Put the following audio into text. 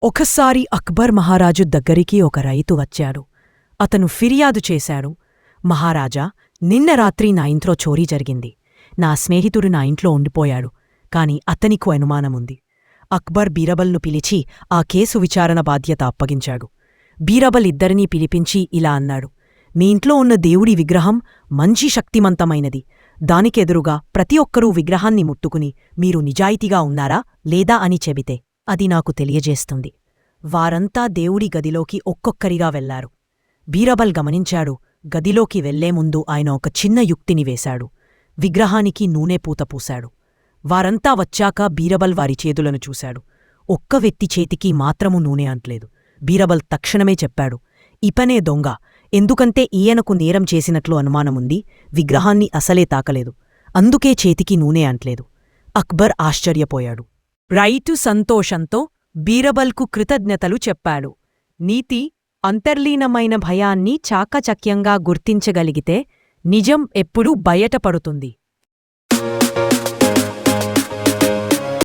ఒకసారి అక్బర్ మహారాజు దగ్గరికి ఒక రైతు వచ్చాడు. అతను ఫిర్యాదు చేశాడు. మహారాజా, నిన్న రాత్రి నా ఇంట్లో చోరీ జరిగింది. నా స్నేహితుడు నా ఇంట్లో ఉండిపోయాడు, కాని అతనికో అనుమానముంది. అక్బర్ బీరబల్ను పిలిచి ఆ కేసు విచారణ బాధ్యత అప్పగించాడు. బీరబల్ ఇద్దరినీ పిలిపించి ఇలా అన్నాడు: మీ ఇంట్లో ఉన్న దేవుడి విగ్రహం మంచి శక్తిమంతమైనది. దానికెదురుగా ప్రతి ఒక్కరూ విగ్రహాన్ని ముట్టుకుని మీరు నిజాయితీగా ఉన్నారా లేదా అని చెబితే అది నాకు తెలియజేస్తుంది. వారంతా దేవుడి గదిలోకి ఒక్కొక్కరిగా వెళ్లారు. బీరబల్ గమనించాడు. గదిలోకి వెళ్లేముందు ఆయన ఒక చిన్న యుక్తిని వేశాడు. విగ్రహానికి నూనె పూత పూశాడు. వారంతా వచ్చాక బీరబల్ వారి చేతులను చూశాడు. ఒక్క వ్యక్తి చేతికి మాత్రము నూనె అంట్లేదు. బీరబల్ తక్షణమే చెప్పాడు: ఇపనే దొంగ, ఎందుకంటే ఈయనకు నేరం చేసినట్లు అనుమానముంది. విగ్రహాన్ని అసలే తాకలేదు, అందుకే చేతికి నూనె అంట్లేదు. అక్బర్ ఆశ్చర్యపోయాడు. రైతు సంతోషంతో బీరబల్కు కృతజ్ఞతలు చెప్పాడు. నీతి: అంతర్లీనమైన భయాన్ని చాకచక్యంగా గుర్తించగలిగితే నిజం ఎప్పుడూ బయటపడుతుంది.